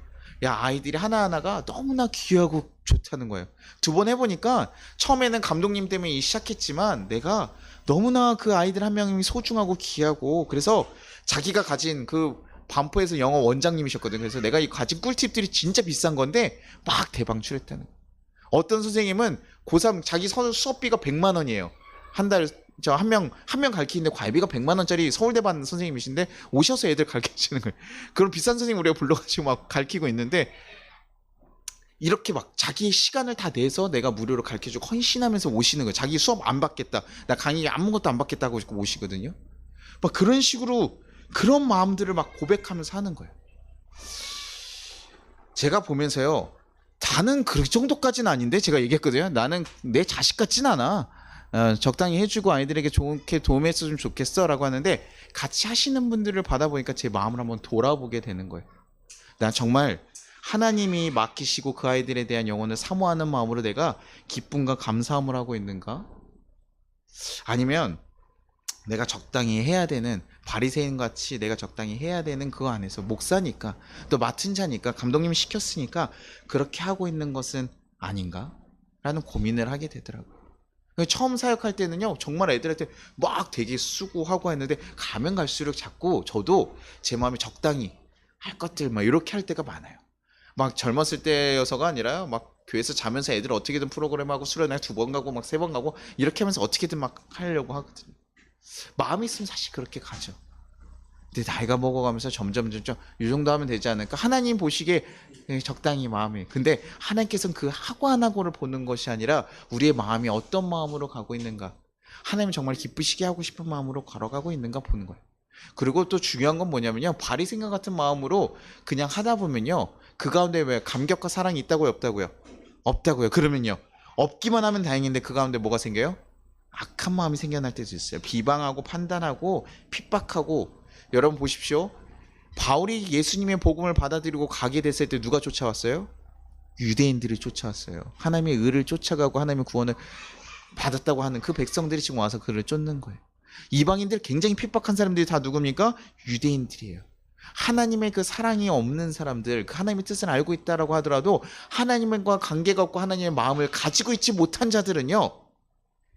야, 아이들이 하나하나가 너무나 귀하고 좋다는 거예요. 2번 해보니까 처음에는 감독님 때문에 시작했지만 내가 너무나 그 아이들 한 명이 소중하고 귀하고, 그래서 자기가 가진 그 반포에서 영어 원장님이셨거든요. 그래서 내가 이 가진 꿀팁들이 진짜 비싼 건데 막 대방출했다는 거예요. 어떤 선생님은 고3 자기 수업비가 100만 원이에요. 한 달 저 한 명 가르치는데 과외비가 100만 원짜리 서울대 받는 선생님이신데 오셔서 애들 가르치는 거예요. 그런 비싼 선생님 우리가 불러가지고 막 가르치고 있는데 이렇게 막 자기의 시간을 다 내서 내가 무료로 가르쳐주고 헌신하면서 오시는 거예요. 자기 수업 안 받겠다, 나 강의 아무것도 안 받겠다고 오시거든요. 막 그런 식으로 그런 마음들을 막 고백하면서 하는 거예요. 제가 보면서요, 나는 그 정도까지는 아닌데, 제가 얘기했거든요. 나는 내 자식 같진 않아. 적당히 해주고 아이들에게 좋게 도움했으면 좋겠어 라고 하는데, 같이 하시는 분들을 받아보니까 제 마음을 한번 돌아보게 되는 거예요. 난 정말 하나님이 맡기시고 그 아이들에 대한 영혼을 사모하는 마음으로 내가 기쁨과 감사함을 하고 있는가? 아니면 내가 적당히 해야 되는, 바리새인 같이 내가 적당히 해야 되는 그거 안에서 목사니까 또 맡은 자니까 감독님이 시켰으니까 그렇게 하고 있는 것은 아닌가? 라는 고민을 하게 되더라고요. 처음 사역할 때는요, 정말 애들한테 막 되게 수고하고 했는데 가면 갈수록 자꾸 저도 제 마음이 적당히 할 것들 막 이렇게 할 때가 많아요. 막 젊었을 때여서가 아니라요, 막 교회에서 자면서 애들 어떻게든 프로그램하고 수련회 2번 가고 막 3번 가고 이렇게 하면서 어떻게든 막 하려고 하거든요. 마음이 있으면 사실 그렇게 가죠. 근데 나이가 먹어가면서 점점 이 정도 하면 되지 않을까? 하나님 보시기에 적당히 마음이. 근데 하나님께서는 그 하고 안 하고를 보는 것이 아니라 우리의 마음이 어떤 마음으로 가고 있는가, 하나님 정말 기쁘시게 하고 싶은 마음으로 걸어가고 있는가 보는 거예요. 그리고 또 중요한 건 뭐냐면요, 바리새인과 같은 마음으로 그냥 하다 보면요, 그 가운데 왜 감격과 사랑이 있다고요, 없다고요? 없다고요. 그러면요, 없기만 하면 다행인데 그 가운데 뭐가 생겨요? 악한 마음이 생겨날 때도 있어요. 비방하고 판단하고 핍박하고. 여러분 보십시오. 바울이 예수님의 복음을 받아들이고 가게 됐을 때 누가 쫓아왔어요? 유대인들이 쫓아왔어요. 하나님의 의를 쫓아가고 하나님의 구원을 받았다고 하는 그 백성들이 지금 와서 그를 쫓는 거예요. 이방인들 굉장히 핍박한 사람들이 다 누굽니까? 유대인들이에요. 하나님의 그 사랑이 없는 사람들, 그 하나님의 뜻을 알고 있다라고 하더라도 하나님과 관계가 없고 하나님의 마음을 가지고 있지 못한 자들은요,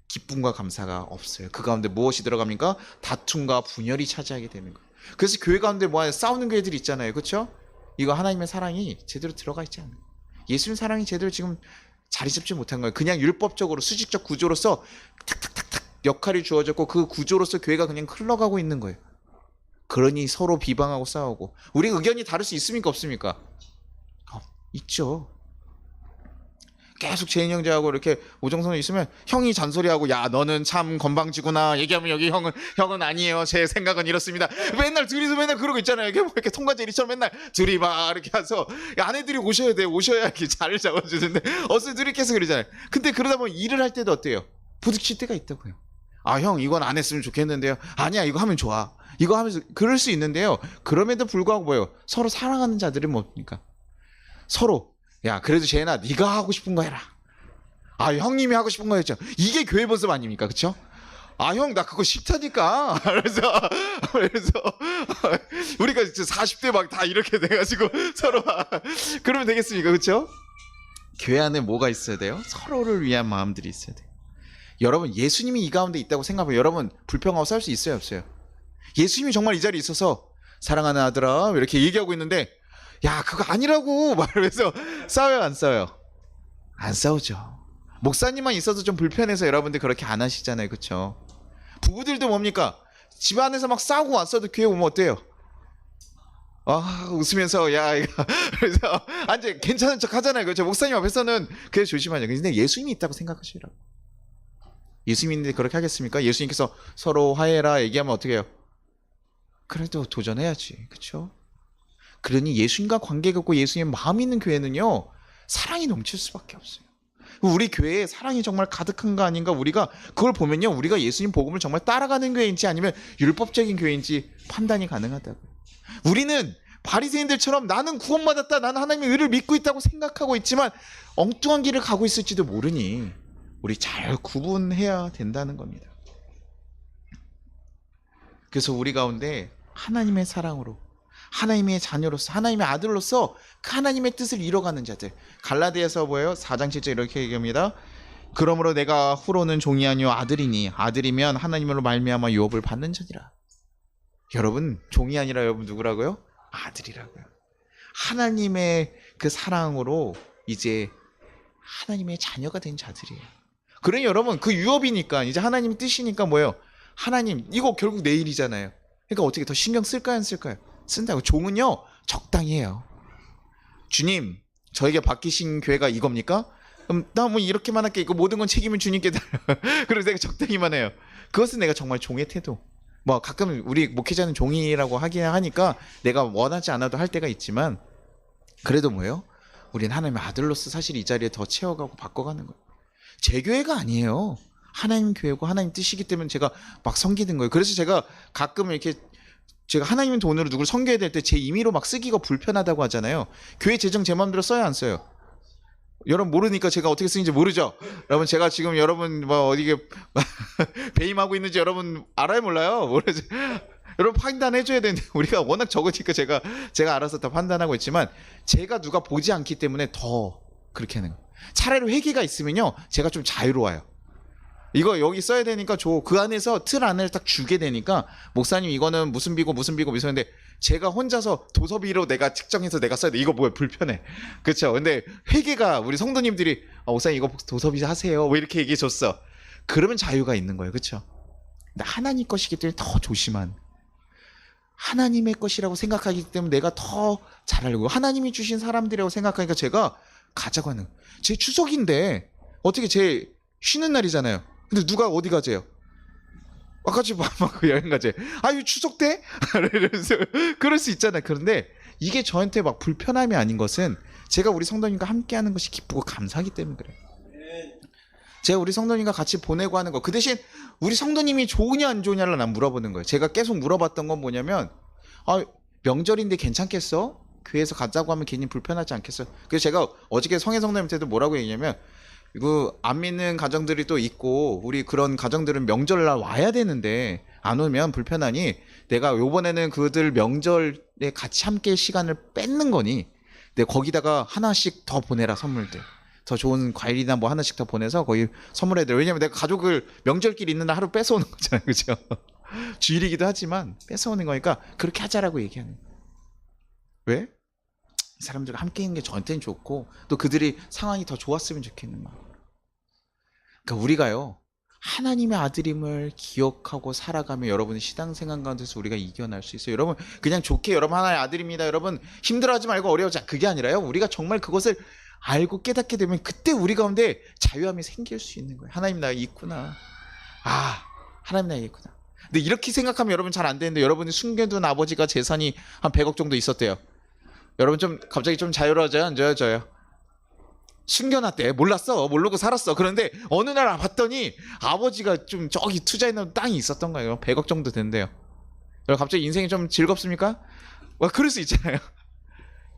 기쁨과 감사가 없어요. 그 가운데 무엇이 들어갑니까? 다툼과 분열이 차지하게 되는 거예요. 그래서 교회 가운데 뭐 싸우는 교회들이 있잖아요. 그렇죠? 이거 하나님의 사랑이 제대로 들어가 있지 않아요. 예수님 사랑이 제대로 지금 자리 잡지 못한 거예요. 그냥 율법적으로 수직적 구조로서 탁탁탁탁 역할이 주어졌고 그 구조로서 교회가 그냥 흘러가고 있는 거예요. 그러니 서로 비방하고 싸우고. 우리 의견이 다를 수 있습니까? 없습니까? 있죠. 계속 재인 형제하고 이렇게 오정선이 있으면 형이 잔소리하고, 야 너는 참 건방지구나 얘기하면, 여기 형은 아니에요, 제 생각은 이렇습니다. 맨날 둘이서 맨날 그러고 있잖아요. 이렇게 뭐 이렇게 통과제리처럼 맨날 둘이 막 이렇게 해서, 아내들이 오셔야 돼, 오셔야 이렇게 자리를 잡아주는데 어서 둘이 계속 그러잖아요. 근데 그러다 보면 일을 할 때도 어때요? 부딪힐 때가 있다고요. 아 형 이건 안 했으면 좋겠는데요. 아니야 이거 하면 좋아. 이거 하면서 그럴 수 있는데요. 그럼에도 불구하고 뭐예요? 서로 사랑하는 자들이 뭡니까? 서로, 야 그래도 재현아 네가 하고 싶은 거 해라. 아 형님이 하고 싶은 거 했죠. 이게 교회 모습 아닙니까? 그렇죠? 아, 형, 나 그거 싫다니까. 그래서 우리가 이제 40대 막 다 이렇게 돼가지고 서로 그러면 되겠습니까? 그렇죠? 교회 안에 뭐가 있어야 돼요? 서로를 위한 마음들이 있어야 돼요. 여러분, 예수님이 이 가운데 있다고 생각하면 여러분 불평하고 살 수 있어요, 없어요? 예수님이 정말 이 자리에 있어서 사랑하는 아들아 이렇게 얘기하고 있는데 야, 그거 아니라고 말하면서 싸워요, 안 싸워요? 안 싸우죠. 목사님만 있어도 좀 불편해서 여러분들 그렇게 안 하시잖아요, 그렇죠? 부부들도 뭡니까? 집 안에서 막 싸우고 왔어도 교회 오면 어때요? 아, 웃으면서 야 이거 그래서 앉아 괜찮은 척 하잖아요, 그렇죠? 목사님 앞에서는 그래 조심하죠. 근데 예수님이 있다고 생각하시라고. 예수님인데 그렇게 하겠습니까? 예수님께서 서로 화해라 얘기하면 어떻게 해요? 그래도 도전해야지, 그렇죠? 그러니 예수님과 관계가 없고 예수님 마음 있는 교회는요 사랑이 넘칠 수밖에 없어요. 우리 교회에 사랑이 정말 가득한 거 아닌가. 우리가 그걸 보면요 우리가 예수님 복음을 정말 따라가는 교회인지 아니면 율법적인 교회인지 판단이 가능하다고요. 우리는 바리새인들처럼 나는 구원받았다, 나는 하나님의 의를 믿고 있다고 생각하고 있지만 엉뚱한 길을 가고 있을지도 모르니 우리 잘 구분해야 된다는 겁니다. 그래서 우리 가운데 하나님의 사랑으로 하나님의 자녀로서 하나님의 아들로서 그 하나님의 뜻을 이뤄가는 자들, 갈라디아서 뭐예요? 4장 7절 이렇게 얘기합니다. 그러므로 내가 후로는 종이 아니요 아들이니 아들이면 하나님으로 말미암아 유업을 받는 자니라. 여러분 종이 아니라 여러분 누구라고요? 아들이라고요. 하나님의 그 사랑으로 이제 하나님의 자녀가 된 자들이에요. 그러니 여러분 그 유업이니까 이제 하나님 뜻이니까 뭐예요? 하나님 이거 결국 내 일이잖아요. 그러니까 어떻게 더 신경 쓸까요, 안 쓸까요? 쓴다고. 종은요 적당히 해요. 주님 저에게 맡기신 교회가 이겁니까? 그럼 나 뭐 이렇게만 할게. 이거 모든 건 책임은 주님께 달아요. 그래서 내가 적당히만 해요. 그것은 내가 정말 종의 태도. 뭐 가끔 우리 목회자는 종이라고 하긴 하니까 내가 원하지 않아도 할 때가 있지만 그래도 뭐예요? 우린 하나님의 아들로서 사실 이 자리에 더 채워가고 바꿔가는 거예요. 제 교회가 아니에요. 하나님 교회고 하나님 뜻이기 때문에 제가 막 섬기는 거예요. 그래서 제가 가끔 이렇게 제가 하나님 돈으로 누구를 섬겨야 될 때 제 임의로 막 쓰기가 불편하다고 하잖아요. 교회 재정 제 마음대로 써야 안 써요? 여러분 모르니까 제가 어떻게 쓰는지 모르죠? 여러분 제가 지금 여러분 뭐 어디게 배임하고 있는지 여러분 알아요, 몰라요? 모르죠? 여러분 판단해 줘야 되는데 우리가 워낙 적으니까 제가 알아서 다 판단하고 있지만 제가 누가 보지 않기 때문에 더 그렇게 하는 거예요. 차라리 회개가 있으면요 제가 좀 자유로워요. 이거 여기 써야 되니까 그 안에서 틀 안을 딱 주게 되니까 목사님 이거는 무슨 비고 무슨 비고 무슨 인데 제가 혼자서 도서비로 내가 측정해서 내가 써야 돼. 이거 뭐야 불편해. 그렇죠? 근데 회계가 우리 성도님들이 목사님 이거 도서비 하세요. 왜 이렇게 얘기해 줬어. 그러면 자유가 있는 거예요. 그렇죠? 근데 하나님 것이기 때문에 더 조심한. 하나님의 것이라고 생각하기 때문에 내가 더 잘 알고 하나님이 주신 사람들이라고 생각하니까 제가 가자고 하는. 제 추석인데 어떻게 제 쉬는 날이잖아요. 근데 누가 어디 가재요? 같이 막 여행 가재. 아유 추석 때? 그럴 수 있잖아요. 그런데 이게 저한테 막 불편함이 아닌 것은 제가 우리 성도님과 함께하는 것이 기쁘고 감사하기 때문에 그래요. 제가 우리 성도님과 같이 보내고 하는 거. 그 대신 우리 성도님이 좋으냐 안 좋으냐를 난 물어보는 거예요. 제가 계속 물어봤던 건 뭐냐면 명절인데 괜찮겠어? 교회에서 가자고 하면 괜히 불편하지 않겠어? 그래서 제가 어저께 성혜 성도님한테도 뭐라고 얘기냐면 이거 안 믿는 가정들이 또 있고 우리 그런 가정들은 명절날 와야 되는데 안 오면 불편하니 내가 요번에는 그들 명절에 같이 함께 시간을 뺏는 거니 내가 거기다가 하나씩 더 보내라. 선물들 더 좋은 과일이나 뭐 하나씩 더 보내서 거기 선물해드려. 왜냐면 내가 가족을 명절끼리 있는 날 하루 뺏어오는 거잖아요. 그죠? 주일이기도 하지만 뺏어오는 거니까 그렇게 하자라고 얘기하는 거예요. 왜? 이 사람들과 함께 있는 게 저한테는 좋고 또 그들이 상황이 더 좋았으면 좋겠는 마음. 그러니까 우리가요 하나님의 아들임을 기억하고 살아가면 여러분의 신앙생활 가운데서 우리가 이겨낼 수 있어요. 여러분 그냥 좋게 여러분 하나님의 아들입니다. 여러분 힘들어하지 말고 어려워하지. 그게 아니라요. 우리가 정말 그것을 알고 깨닫게 되면 그때 우리 가운데 자유함이 생길 수 있는 거예요. 하나님 나에게 있구나. 하나님 나에게 있구나. 근데 이렇게 생각하면 여러분 잘 안 되는데 여러분이 숨겨둔 아버지가 재산이 한 100억 정도 있었대요. 여러분 좀 갑자기 좀 자유로워져요? 안 좋아져요? 숨겨놨대. 몰랐어. 모르고 살았어. 그런데 어느 날 봤더니 아버지가 좀 저기 투자해놓은 땅이 있었던 거예요. 100억 정도 된대요. 여러분 갑자기 인생이 좀 즐겁습니까? 그럴 수 있잖아요.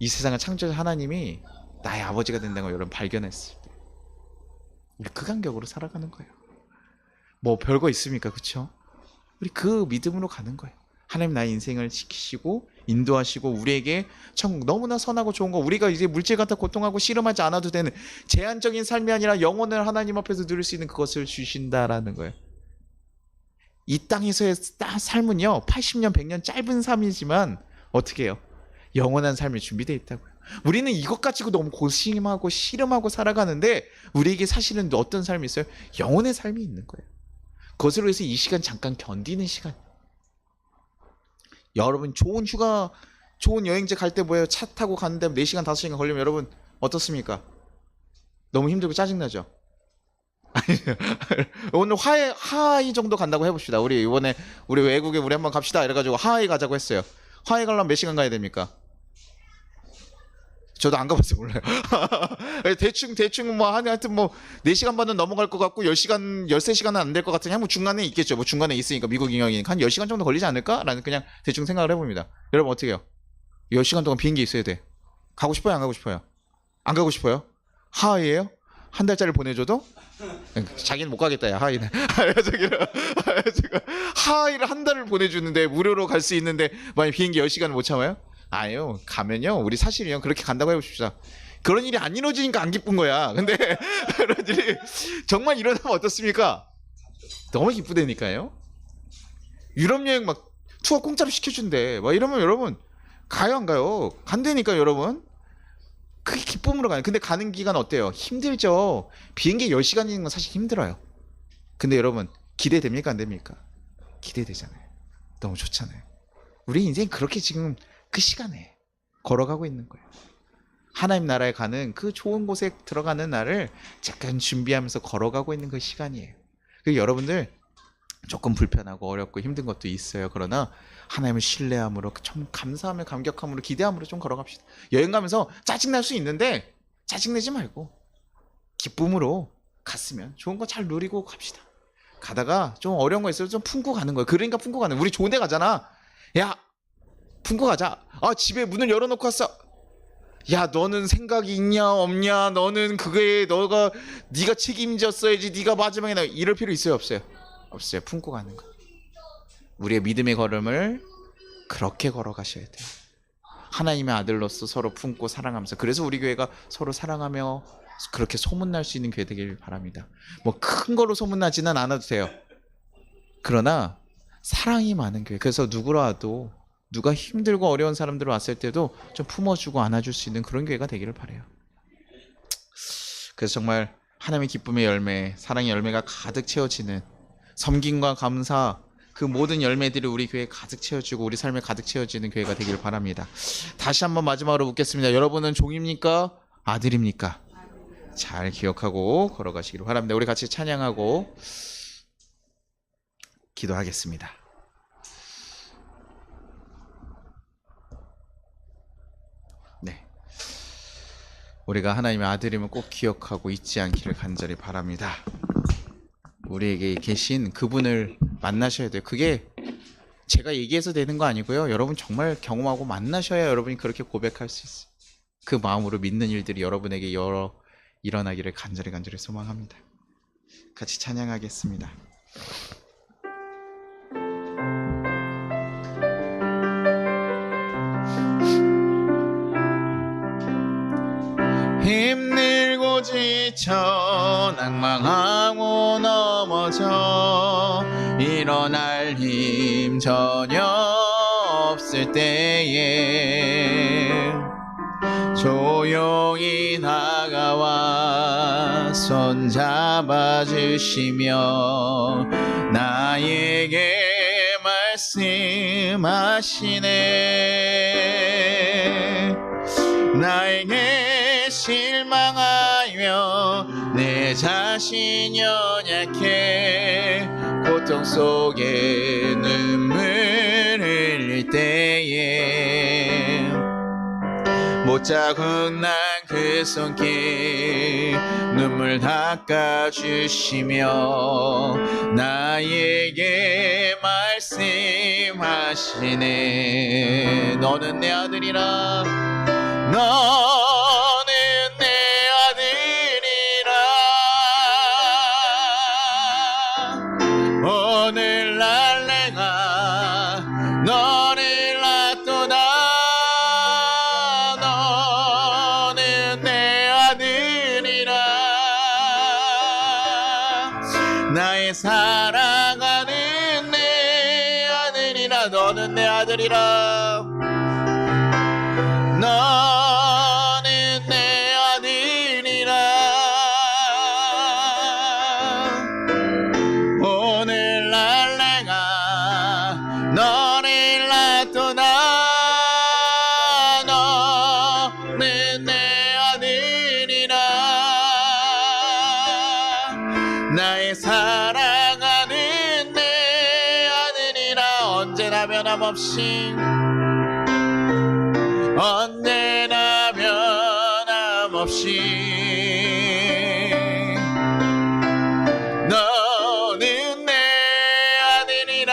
이 세상을 창조한 하나님이 나의 아버지가 된다는 걸 여러분 발견했을 때 그 간격으로 살아가는 거예요. 뭐 별거 있습니까? 그쵸? 우리 그 믿음으로 가는 거예요. 하나님 나의 인생을 지키시고 인도하시고 우리에게 천국 너무나 선하고 좋은 거, 우리가 이제 물질 같은 고통하고 씨름하지 않아도 되는 제한적인 삶이 아니라 영혼을 하나님 앞에서 누릴 수 있는 그것을 주신다라는 거예요. 이 땅에서의 삶은요 80년 100년 짧은 삶이지만 어떻게 해요? 영원한 삶이 준비되어 있다고요. 우리는 이것 가지고 너무 고심하고 씨름하고 살아가는데 우리에게 사실은 어떤 삶이 있어요? 영혼의 삶이 있는 거예요. 그것으로 해서 이 시간 잠깐 견디는 시간. 여러분 좋은 휴가, 좋은 여행지 갈 때 뭐예요? 차 타고 가는데 4시간 5시간 걸리면 여러분 어떻습니까? 너무 힘들고 짜증나죠? 오늘 하와이 정도 간다고 해봅시다. 우리 이번에 우리 외국에 우리 한번 갑시다 이래가지고 하와이 가자고 했어요. 하와이 가려면 몇 시간 가야 됩니까? 저도 안 가봐서 몰라요. 대충 뭐 하여튼 뭐 4시간 반은 넘어갈 것 같고 10시간 13시간은 안 될 것 같으니 뭐 중간에 있겠죠. 뭐 중간에 있으니까 미국 인형이니까 한 10시간 정도 걸리지 않을까라는 그냥 대충 생각을 해봅니다. 여러분 어떻게 해요? 10시간 동안 비행기 있어야 돼. 가고 싶어요? 안 가고 싶어요? 안 가고 싶어요? 하와이에요? 한 달짜리 보내줘도? 자기는 못 가겠다 야 하와이는. 하와이를 한 달을 보내주는데 무료로 갈 수 있는데 만약 비행기 10시간을 못 참아요? 아유 가면요 우리 사실이요 그렇게 간다고 해봅시다. 그런 일이 안 이루어지니까 안 기쁜 거야. 근데 그런 일이 정말 일어나면 어떻습니까? 너무 기쁘다니까요. 유럽 여행 막 투어 공짜로 시켜준대 막 이러면 여러분 가요 안 가요? 간다니까 여러분. 그게 기쁨으로 가요. 근데 가는 기간 어때요? 힘들죠. 비행기 10시간이는 건 사실 힘들어요. 근데 여러분 기대됩니까 안 됩니까? 기대되잖아요. 너무 좋잖아요. 우리 인생 그렇게 지금 그 시간에 걸어가고 있는 거예요. 하나님 나라에 가는 그 좋은 곳에 들어가는 날을 잠깐 준비하면서 걸어가고 있는 그 시간이에요. 그 여러분들 조금 불편하고 어렵고 힘든 것도 있어요. 그러나 하나님을 신뢰함으로 좀 감사하며 감격함으로 기대함으로 좀 걸어갑시다. 여행 가면서 짜증날 수 있는데 짜증내지 말고 기쁨으로 갔으면 좋은 거 잘 누리고 갑시다. 가다가 좀 어려운 거 있어도 좀 품고 가는 거예요. 그러니까 품고 가는 거예요. 우리 좋은 데 가잖아. 야 품고 가자. 아 집에 문을 열어놓고 왔어. 야 너는 생각이 있냐 없냐, 너는 그게 네가 책임졌어야지, 네가 마지막에 나 이럴 필요 있어요 없어요? 없어요. 품고 가는 거. 우리의 믿음의 걸음을 그렇게 걸어가셔야 돼요. 하나님의 아들로서 서로 품고 사랑하면서. 그래서 우리 교회가 서로 사랑하며 그렇게 소문날 수 있는 교회 되길 바랍니다. 뭐 큰 거로 소문나지는 않아도 돼요. 그러나 사랑이 많은 교회. 그래서 누구라도 누가 힘들고 어려운 사람들 왔을 때도 좀 품어주고 안아줄 수 있는 그런 교회가 되기를 바라요. 그래서 정말 하나님의 기쁨의 열매, 사랑의 열매가 가득 채워지는 섬김과 감사, 그 모든 열매들이 우리 교회에 가득 채워지고 우리 삶에 가득 채워지는 교회가 되기를 바랍니다. 다시 한번 마지막으로 묻겠습니다. 여러분은 종입니까? 아들입니까? 잘 기억하고 걸어가시기를 바랍니다. 우리 같이 찬양하고 기도하겠습니다. 네, 우리가 하나님의 아들임을 꼭 기억하고 잊지 않기를 간절히 바랍니다. 우리에게 계신 그분을 만나셔야 돼요. 그게 제가 얘기해서 되는 거 아니고요. 여러분 정말 경험하고 만나셔야 여러분이 그렇게 고백할 수 있어요. 그 마음으로 믿는 일들이 여러분에게 일어나기를 간절히 소망합니다. 같이 찬양하겠습니다. 힘들고 지쳐 낭망하고 넘어져 일어날 힘 전혀 없을 때에 조용히 다가와 손 잡아주시며 나에게 말씀하시네. 나에게 실망하며 내 자신 연약해 고통 속에 눈물 흘릴 때에 못자국 난 그 손길 눈물 닦아주시며 나에게 말씀하시네. 너는 내 아들이라, 너는 내 아들이라. 오늘날 내가 너를 낳도다. 너는 내 아들이라. 나의 사랑하는 내 아들이라. 너는 내 아들이라. 너는 내 아들이라. 오늘날 내가 너를 낳도다. 너는 내 아들이라. 나의 사랑하는 내 아들이라. 언제나 변함없이 언제나 변함없이 너는 내 아들이라.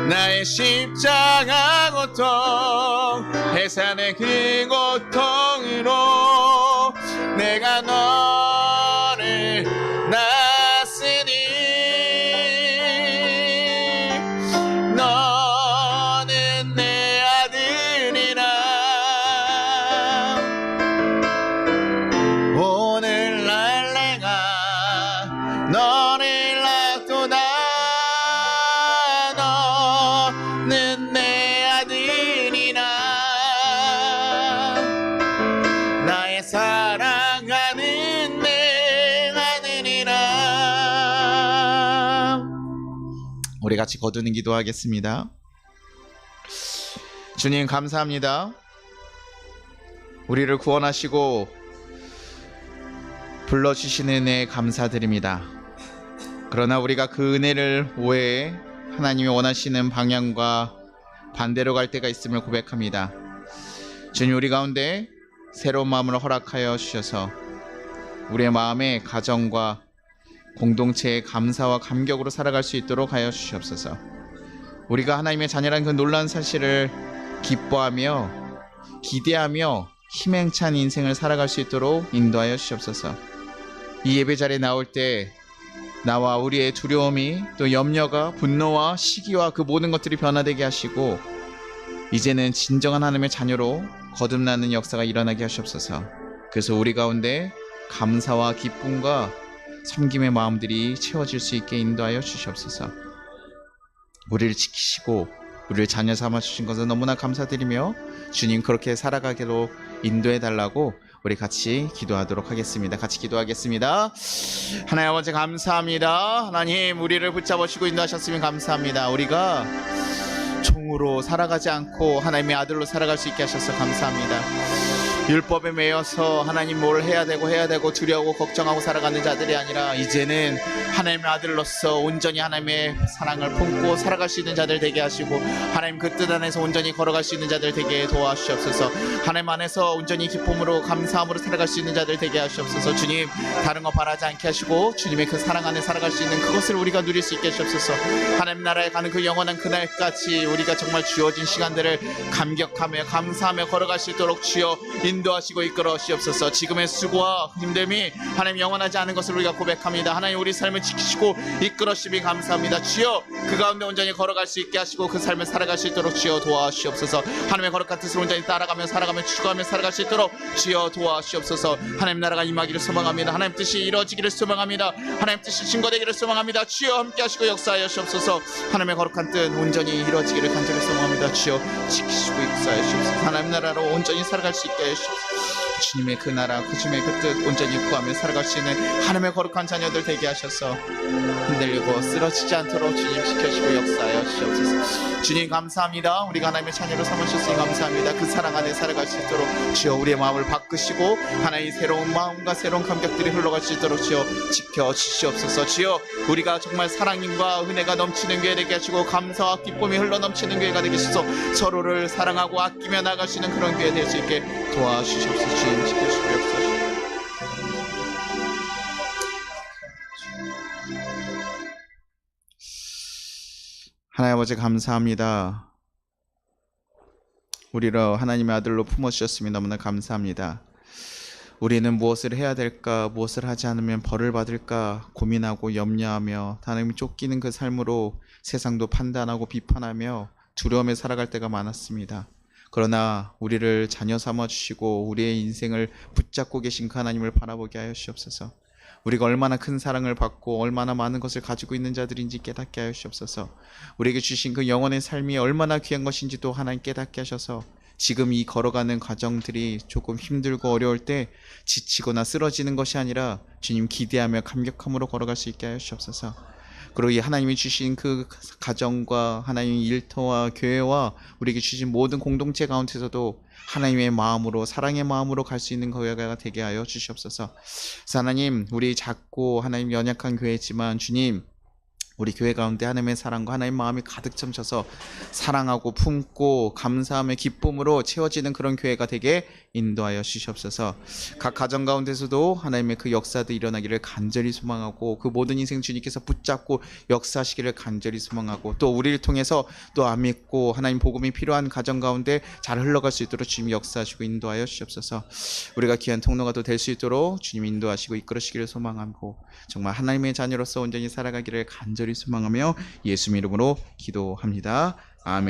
나의 십자가 고통 해산의 그 고통으로 내가 너를 낳았으니 너는 내 아들이라. 오늘날 내가 너를 낳도다. 너는 내 아들이라. 나의 사랑하는 내 아들이라. 우리 같이 거두는 기도하겠습니다. 주님 감사합니다. 우리를 구원하시고 불러주시는 은혜에 감사드립니다. 그러나 우리가 그 은혜를 오해해 하나님이 원하시는 방향과 반대로 갈 때가 있음을 고백합니다. 주님 우리 가운데 새로운 마음을 허락하여 주셔서 우리의 마음에 가정과 공동체의 감사와 감격으로 살아갈 수 있도록 하여 주시옵소서. 우리가 하나님의 자녀라는 그 놀라운 사실을 기뻐하며 기대하며 희망찬 인생을 살아갈 수 있도록 인도하여 주시옵소서. 이 예배 자리에 나올 때 나와 우리의 두려움이 또 염려가 분노와 시기와 그 모든 것들이 변화되게 하시고 이제는 진정한 하나님의 자녀로 거듭나는 역사가 일어나게 하시옵소서. 그래서 우리 가운데 감사와 기쁨과 섬김의 마음들이 채워질 수 있게 인도하여 주시옵소서. 우리를 지키시고 우리를 자녀 삼아 주신 것은 너무나 감사드리며 주님 그렇게 살아가기로 인도해 달라고 우리 같이 기도하도록 하겠습니다. 같이 기도하겠습니다. 하나님 아버지 감사합니다. 하나님 우리를 붙잡으시고 인도하셨으면 감사합니다. 우리가 종으로 살아가지 않고 하나님의 아들로 살아갈 수 있게 하셔서 감사합니다. 율법에 매여서 하나님 뭘 해야 되고 두려워하고 걱정하고 살아가는 자들이 아니라 이제는 하나님의 아들로서 온전히 하나님의 사랑을 품고 살아갈 수 있는 자들 되게 하시고 하나님 그 뜻 안에서 온전히 걸어갈 수 있는 자들 되게 도와주시옵소서. 하나님 안에서 온전히 기쁨으로 감사함으로 살아갈 수 있는 자들 되게 하시옵소서. 주님 다른 거 바라지 않게 하시고 주님의 그 사랑 안에 살아갈 수 있는 그것을 우리가 누릴 수 있게 하시옵소서. 하나님 나라에 가는 그 영원한 그날까지 우리가 정말 주어진 시간들을 감격하며 감사하며 걸어갈 수 있도록 주여 인도하시고 이끌어 주시옵소서. 지금의 수고와 힘듦이 하나님 영원하지 않은 것을 우리가 고백합니다. 하나님 우리 삶을 지키시고 이끌어 주시니 감사합니다. 주여 그 가운데 온전히 걸어갈 수 있게 하시고 그 삶을 살아갈 수 있도록 주여 도와주시옵소서. 하나님의 거룩한 뜻을 온전히 따라가며 살아가며 추구하며 살아갈 수 있도록 주여 도와주시옵소서. 하나님 나라가 임하기를 소망합니다. 하나님 뜻이 이루어지기를 소망합니다. 하나님 뜻이 증거되기를 소망합니다. 주여 함께 하시고 역사하여 주옵소서. 하나님의 거룩한 뜻 온전히 이루어지기를 간절히 소망합니다. 주여 지키시고 역사하여 주옵소서. 하나님 나라로 온전히 살아갈 수 있게 하시옵소서. 주님의 그 나라 그 주님의 그 뜻 온전히 구하며 살아갈 수 있는 하나님의 거룩한 자녀들 되게 하셔서 흔들리고 쓰러지지 않도록 주님 지켜주시고 역사하여 주시옵소서. 주님 감사합니다. 우리가 하나님의 자녀로 삼으셨으니 감사합니다. 그 사랑 안에 살아갈 수 있도록 주여 우리의 마음을 바꾸시고 하나의 새로운 마음과 새로운 감격들이 흘러갈 수 있도록 주여 지켜주시옵소서. 주여 우리가 정말 사랑과 은혜가 넘치는 교회 되게 하시고 감사와 기쁨이 흘러넘치는 교회가 되게 하셔서 서로를 사랑하고 아끼며 나갈 수 있는 그런 교회 될 수 있게 도와주시옵소서. 주님 지켜주시고 역사하시옵소서. 하나님 아버지 감사합니다. 우리를 하나님의 아들로 품어주셨으니 너무나 감사합니다. 우리는 무엇을 해야 될까, 무엇을 하지 않으면 벌을 받을까 고민하고 염려하며 하나님이 쫓기는 그 삶으로 세상도 판단하고 비판하며 두려움에 살아갈 때가 많았습니다. 그러나 우리를 자녀 삼아 주시고 우리의 인생을 붙잡고 계신 그 하나님을 바라보게 하여 주옵소서. 우리가 얼마나 큰 사랑을 받고 얼마나 많은 것을 가지고 있는 자들인지 깨닫게 하여 주옵소서. 우리에게 주신 그 영원의 삶이 얼마나 귀한 것인지도 하나님 깨닫게 하셔서 지금 이 걸어가는 과정들이 조금 힘들고 어려울 때 지치거나 쓰러지는 것이 아니라 주님 기대하며 감격함으로 걸어갈 수 있게 하여 주옵소서. 그리고 이 하나님이 주신 그 가정과 하나님의 일터와 교회와 우리에게 주신 모든 공동체 가운데서도 하나님의 마음으로, 사랑의 마음으로 갈 수 있는 교회가 되게 하여 주시옵소서. 그래서 하나님, 우리 작고 하나님 연약한 교회지만 주님, 우리 교회 가운데 하나님의 사랑과 하나님의 마음이 가득 점쳐서 사랑하고 품고 감사함의 기쁨으로 채워지는 그런 교회가 되게 인도하여 주시옵소서. 각 가정 가운데서도 하나님의 그 역사도 일어나기를 간절히 소망하고 그 모든 인생 주님께서 붙잡고 역사하시기를 간절히 소망하고 또 우리를 통해서 또 안 믿고 하나님 복음이 필요한 가정 가운데 잘 흘러갈 수 있도록 주님이 역사하시고 인도하여 주시옵소서. 우리가 귀한 통로가 될 수 있도록 주님 인도하시고 이끌으시기를 소망하고 정말 하나님의 자녀로서 온전히 살아가기를 간절히 소망하며 예수 이름으로 기도합니다. 아멘.